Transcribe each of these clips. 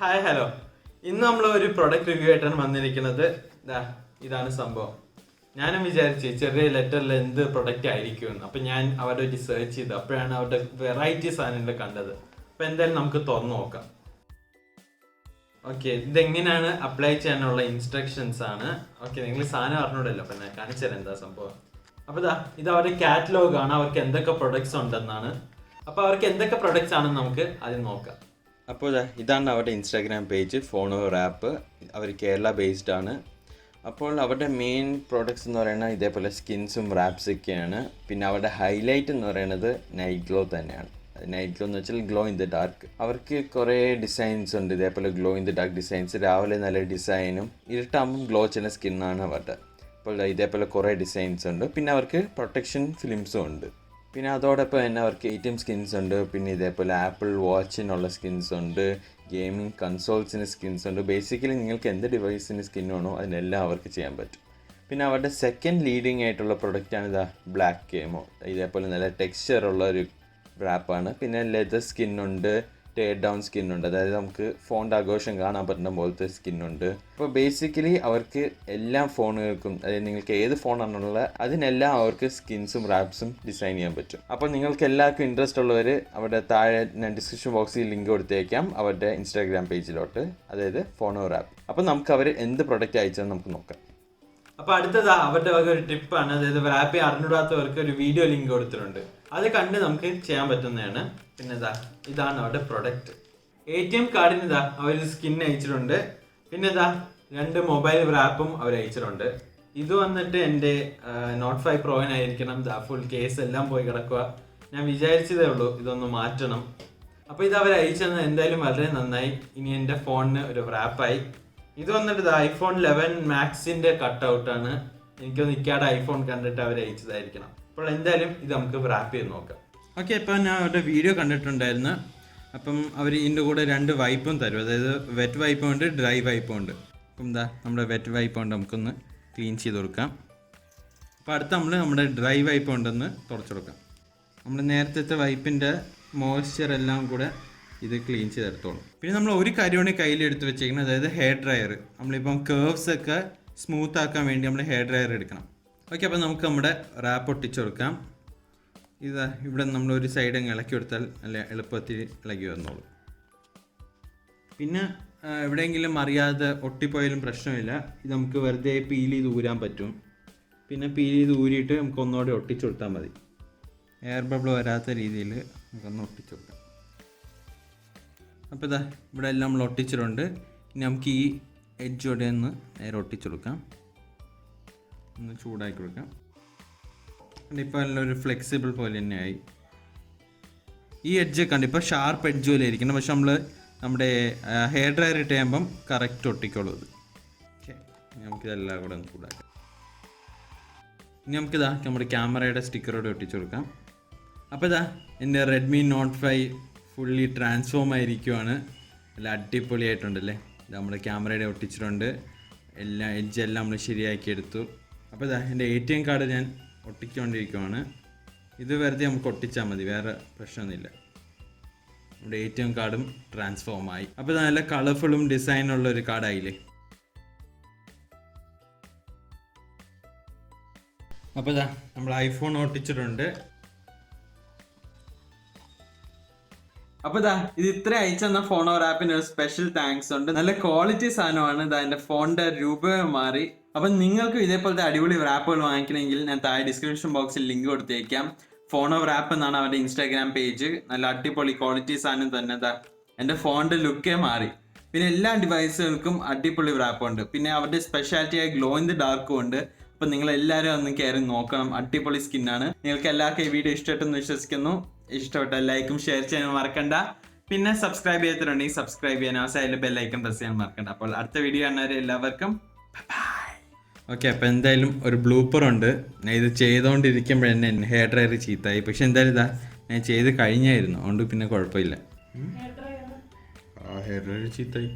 Hi hello. ഇന്ന് നമ്മൾ ഒരു പ്രൊഡക്റ്റ് റിവ്യൂ ആയിട്ടാണ് വന്നിരിക്കുന്നത്. ഇതാണ് സംഭവം. ഞാനും വിചാരിച്ചു ചെറിയ ലെറ്ററിൽ എന്ത് പ്രൊഡക്റ്റ് ആയിരിക്കുമെന്ന്. അപ്പം ഞാൻ അവരുടെ ഒരു സെർച്ച് ചെയ്തു. അപ്പോഴാണ് അവരുടെ വെറൈറ്റി സാധനങ്ങൾ കണ്ടത്. അപ്പം എന്തായാലും നമുക്ക് തുറന്നു നോക്കാം. ഓക്കെ, ഇതെങ്ങനെയാണ് അപ്ലൈ ചെയ്യാനുള്ള ഇൻസ്ട്രക്ഷൻസ് ആണ്. ഓക്കെ, നിങ്ങൾ സാധനം അറിഞ്ഞൂടല്ലോ, അപ്പം ഞാൻ കാണിച്ചു തരാം എന്താ സംഭവം. അപ്പോൾ ഇത് അവരുടെ കാറ്റലോഗ് ആണ്. അവർക്ക് എന്തൊക്കെ പ്രൊഡക്ട്സ് ഉണ്ടെന്നാണ്. അപ്പോൾ അവർക്ക് എന്തൊക്കെ പ്രൊഡക്ട്സ് ആണെന്ന് നമുക്ക് ആദ്യം നോക്കാം. അപ്പോൾ ഇതാണ് അവരുടെ ഇൻസ്റ്റാഗ്രാം പേജ്, ഫോണോറാപ്പ്. അവർ കേരള ബേസ്ഡ് ആണ്. അപ്പോൾ അവരുടെ മെയിൻ പ്രോഡക്ട്സ് എന്ന് പറയുന്നത് ഇതേപോലെ സ്കിൻസും റാപ്സൊക്കെയാണ്. പിന്നെ അവരുടെ ഹൈലൈറ്റ് എന്ന് പറയുന്നത് നൈറ്റ് ഗ്ലോ തന്നെയാണ്. നൈറ്റ് ഗ്ലോ എന്ന് വെച്ചാൽ ഗ്ലോ ഇൻ ദ ഡാർക്ക്. അവർക്ക് കുറേ ഡിസൈൻസ് ഉണ്ട്, ഇതേപോലെ glow in the dark designs. രാവിലെ നല്ല ഡിസൈനും ഇരുട്ടാകുമ്പം ഗ്ലോ ചെയ്യുന്ന സ്കിന്നാണ് അവരുടെ. അപ്പോൾ ഇതേപോലെ കുറേ ഡിസൈൻസ് ഉണ്ട്. പിന്നെ അവർക്ക് പ്രൊട്ടക്ഷൻ ഫിലിംസും ഉണ്ട്. പിന്നെ അതോടൊപ്പം തന്നെ അവർക്ക് ATM സ്കിൻസ് ഉണ്ട്. പിന്നെ ഇതേപോലെ ആപ്പിൾ വാച്ചിനുള്ള സ്കിൻസ് ഉണ്ട്, ഗെയിമിംഗ് കൺസോൾസിന് സ്കിൻസ് ഉണ്ട്. ബേസിക്കലി നിങ്ങൾക്ക് എന്ത് ഡിവൈസിന് സ്കിൻ വേണോ അതിനെല്ലാം അവർക്ക് ചെയ്യാൻ പറ്റും. പിന്നെ അവരുടെ സെക്കൻഡ് ലീഡിങ് ആയിട്ടുള്ള പ്രൊഡക്റ്റാണ് ബ്ലാക്ക് ഗെയിമോ. ഇതേപോലെ നല്ല ടെക്സ്ചറുള്ള ഒരു റാപ്പാണ്. പിന്നെ ലെതർ സ്കിന്നുണ്ട്, ടേർ ഡൗൺ സ്കിന്നുണ്ട്, അതായത് നമുക്ക് ഫോണിൻ്റെ ആഘോഷം കാണാൻ പറ്റുന്ന പോലത്തെ സ്കിന്നുണ്ട്. അപ്പോൾ ബേസിക്കലി അവർക്ക് എല്ലാ ഫോണുകൾക്കും, അതായത് നിങ്ങൾക്ക് ഏത് ഫോണാണുള്ളത് അതിനെല്ലാം അവർക്ക് സ്കിൻസും റാപ്സും ഡിസൈൻ ചെയ്യാൻ പറ്റും. അപ്പോൾ നിങ്ങൾക്ക് എല്ലാവർക്കും ഇൻട്രസ്റ്റ് ഉള്ളവർ അവിടെ താഴെ ഞാൻ ഡിസ്ക്രിപ്ഷൻ ബോക്സിൽ ലിങ്ക് കൊടുത്തേക്കാം അവരുടെ ഇൻസ്റ്റാഗ്രാം പേജിലോട്ട്, അതായത് ഫോണോറാപ്പ്. അപ്പോൾ നമുക്ക് അവർ എന്ത് പ്രൊഡക്റ്റ് അയച്ചതെന്ന് നമുക്ക് നോക്കാം. അപ്പോൾ അടുത്തത് അവരുടെ വക ഒരു ടിപ്പാണ്. അതായത് റാപ്പ് അറിഞ്ഞൂടാത്തവർക്ക് ഒരു വീഡിയോ ലിങ്ക് കൊടുത്തിട്ടുണ്ട്. അത് കണ്ട് നമുക്ക് ചെയ്യാൻ പറ്റുന്നതാണ്. പിന്നെ ഇതാണ് അവരുടെ പ്രൊഡക്റ്റ്. ATM കാർഡിന് അവർ സ്കിൻ അയച്ചിട്ടുണ്ട്. പിന്നെ 2 മൊബൈൽ റാപ്പും അവർ അയച്ചിട്ടുണ്ട്. ഇത് വന്നിട്ട് എൻ്റെ നോട്ട് 5 പ്രോയിനായിരിക്കണം. ഫുൾ കേസ് എല്ലാം പോയി കിടക്കുക. ഞാൻ വിചാരിച്ചതേ ഉള്ളൂ ഇതൊന്ന് മാറ്റണം. അപ്പോൾ ഇത് അവർ അയച്ചത് എന്തായാലും വളരെ നന്നായി. ഇനി എൻ്റെ ഫോണിന് ഒരു റാപ്പായി. ഇത് വന്നിട്ട് iPhone 11 മാക്സിൻ്റെ കട്ടൗട്ടാണ്. എനിക്കൊന്ന് ഇക്കാടെ ഐഫോൺ കണ്ടിട്ട് അവർ അയച്ചതായിരിക്കണം. അപ്പോൾ എന്തായാലും ഇത് നമുക്ക് റാപ്പ് ചെയ്ത് നോക്കാം. ഓക്കെ, ഇപ്പോൾ ഞാൻ അവരുടെ വീഡിയോ കണ്ടിട്ടുണ്ടായിരുന്നു. അപ്പം അവർ ഇതിൻ്റെ കൂടെ 2 വൈപ്പും തരും. അതായത് വെറ്റ് വൈപ്പും ഉണ്ട്, ഡ്രൈ വൈപ്പും ഉണ്ട്. അപ്പം നമ്മുടെ വെറ്റ് വൈപ്പ് കൊണ്ട് നമുക്കൊന്ന് ക്ലീൻ ചെയ്ത് കൊടുക്കാം. അപ്പോൾ അടുത്ത് നമ്മുടെ ഡ്രൈ വൈപ്പ് കൊണ്ടൊന്ന് തുടച്ചു കൊടുക്കാം. നമ്മൾ നേരത്തെ വൈപ്പിൻ്റെ മോയ്സ്ചർ എല്ലാം കൂടെ ഇത് ക്ലീൻ ചെയ്തെടുത്തോളും. പിന്നെ നമ്മൾ ഒരു കാര്യമാണ് കയ്യിലെടുത്ത് വെച്ചേക്കുന്നത്, അതായത് ഹെയർ ഡ്രയർ. നമ്മളിപ്പം കേർവ്സ് ഒക്കെ സ്മൂത്ത് ആക്കാൻ വേണ്ടി നമ്മൾ ഹെയർ ഡ്രയർ എടുക്കണം. ഓക്കെ, അപ്പോൾ നമുക്ക് നമ്മുടെ റാപ്പ് ഒട്ടിച്ചു കൊടുക്കാം. ഇവിടെ നമ്മൾ ഒരു സൈഡ് അങ്ങ് ഇളക്കി കൊടുത്താൽ നല്ല എളുപ്പത്തിൽ ഇളകി വന്നോളൂ. പിന്നെ എവിടെയെങ്കിലും അറിയാതെ ഒട്ടിപ്പോയാലും പ്രശ്നമില്ല. ഇത് നമുക്ക് വെറുതെ പീൽ ചെയ്ത് ഊരാൻ പറ്റും. പിന്നെ പീൽ ചെയ്ത് ഊരിയിട്ട് നമുക്ക് ഒന്നുകൂടെ ഒട്ടിച്ചു കൊടുത്താൽ മതി. എയർ ബബിൾ വരാത്ത രീതിയിൽ നമുക്കൊന്ന് ഒട്ടിച്ചു കൊടുക്കാം. അപ്പോൾ ഇവിടെ എല്ലാം നമ്മൾ ഒട്ടിച്ചിട്ടുണ്ട്. ഇനി നമുക്ക് ഈ എഡ്ജോടെ ഒന്ന് നേരെ ഒട്ടിച്ചു കൊടുക്കാം. ഒന്ന് ചൂടാക്കി കൊടുക്കാം. ഇപ്പോൾ എല്ലാം ഒരു ഫ്ലെക്സിബിൾ പോലെ തന്നെയായി. ഈ എഡ്ജ് ഇപ്പോൾ ഷാർപ്പ് എഡ്ജ് പോലെ ഇരിക്കണം. പക്ഷെ നമ്മുടെ ഹെയർ ഡ്രയർ ഇട്ട് കഴിയുമ്പം കറക്റ്റ് ഒട്ടിക്കോളൂ ഇത്. ഓക്കെ, നമുക്കിതെല്ലാം കൂടെ ഒന്ന് ചൂടാക്കാം. ഇനി നമ്മുടെ ക്യാമറയുടെ സ്റ്റിക്കറോടെ ഒട്ടിച്ചു കൊടുക്കാം. അപ്പോൾ എൻ്റെ റെഡ്മി നോട്ട് 5 ഫുള്ളി ട്രാൻസ്ഫോം ആയിരിക്കുവാണ്. നല്ല അടിപൊളിയായിട്ടുണ്ടല്ലേ. നമ്മുടെ ക്യാമറയുടെ ഒട്ടിച്ചിട്ടുണ്ട്. എഡ്ജെല്ലാം നമ്മൾ ശരിയാക്കി എടുത്തു. അപ്പോൾ എൻ്റെ ATM കാർഡ് ഞാൻ ഒട്ടിച്ചുകൊണ്ടിരിക്കുവാണ്. ഇത് വെറുതെ നമുക്ക് ഒട്ടിച്ചാൽ മതി, വേറെ പ്രശ്നമൊന്നുമില്ല. നമ്മുടെ ATM കാർഡും ട്രാൻസ്ഫോമായി. അപ്പോൾ നല്ല കളർഫുള്ളും ഡിസൈനുള്ള ഒരു കാർഡായില്ലേ. അപ്പോൾ നമ്മൾ ഐഫോൺ ഒട്ടിച്ചിട്ടുണ്ട്. അപ്പോൾ ഇത് ഇത്ര അയച്ചെന്ന ഫോണോറാപ്പിന് ഒരു സ്പെഷ്യൽ താങ്ക്സ് ഉണ്ട്. നല്ല ക്വാളിറ്റി സാധനമാണ്. എൻ്റെ ഫോണിൻ്റെ രൂപയും മാറി. അപ്പം നിങ്ങൾക്ക് ഇതേപോലത്തെ അടിപൊളി റാപ്പുകൾ വാങ്ങിക്കണമെങ്കിൽ ഞാൻ താഴെ ഡിസ്ക്രിപ്ഷൻ ബോക്സിൽ ലിങ്ക് കൊടുത്തേക്കാം. ഫോണോറാപ്പ് എന്നാണ് അവരുടെ ഇൻസ്റ്റാഗ്രാം പേജ്. നല്ല അടിപൊളി ക്വാളിറ്റി സാധനം തന്നെ. എൻ്റെ ഫോണിൻ്റെ ലുക്കേ മാറി. പിന്നെ എല്ലാ ഡിവൈസുകൾക്കും അടിപൊളി റാപ്പുണ്ട്. പിന്നെ അവരുടെ സ്പെഷ്യാലിറ്റിയായ ഗ്ലോ ഇൻ ദി ഡാർക്കും ഉണ്ട്. അപ്പം നിങ്ങളെല്ലാവരും ഒന്ന് കയറി നോക്കണം. അടിപൊളി സ്കിന്നാണ്. നിങ്ങൾക്ക് എല്ലാവർക്കും ഈ വീഡിയോ ഇഷ്ടപ്പെട്ടെന്ന് വിശ്വസിക്കുന്നു. ഇഷ്ടപ്പെട്ടാൽ ലൈക്കും ഷെയർ ചെയ്യാൻ മറക്കണ്ട. പിന്നെ സബ്സ്ക്രൈബ് ചെയ്തിട്ടുണ്ടെങ്കിൽ സബ്സ്ക്രൈബ് ചെയ്യാൻ, അവസാനം ബെല്ലൈക്കൺ പ്രസ് ചെയ്യാൻ മറക്കണ്ട. അപ്പോൾ അടുത്ത വീഡിയോ കാണുന്നവരെ എല്ലാവർക്കും ബൈ. ഓക്കെ, അപ്പോൾ എന്തായാലും ഒരു ബ്ലൂപ്പർ ഉണ്ട്. ഞാൻ ഇത് ചെയ്തുകൊണ്ടിരിക്കുമ്പോഴെന്നെ ഹെയർ ഡ്രയർ ചീത്തായി. പക്ഷെ എന്തായാലും ഞാൻ ചെയ്ത് കഴിഞ്ഞായിരുന്നു, അതുകൊണ്ട് പിന്നെ കുഴപ്പമില്ല. ഹെയർ ഡ്രയർ ചീത്തായി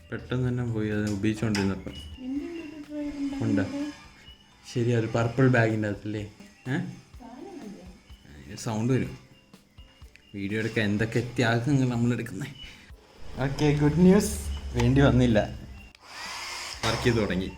പെട്ടെന്ന് തന്നെ പോയി. അത് ഉപയോഗിച്ചുകൊണ്ടിരുന്നപ്പം ഉണ്ട്. ശരി, ഒരു പർപ്പിൾ ബാഗിൻ്റെ അകത്തല്ലേ സൗണ്ട് വരും. വീഡിയോ എടുക്കാൻ എന്തൊക്കെ ത്യാഗങ്ങൾ നമ്മളെടുക്കുന്നത്. ഓക്കെ, ഗുഡ് ന്യൂസ് വേണ്ടി വന്നില്ല, വർക്ക് ചെയ്ത് തുടങ്ങി.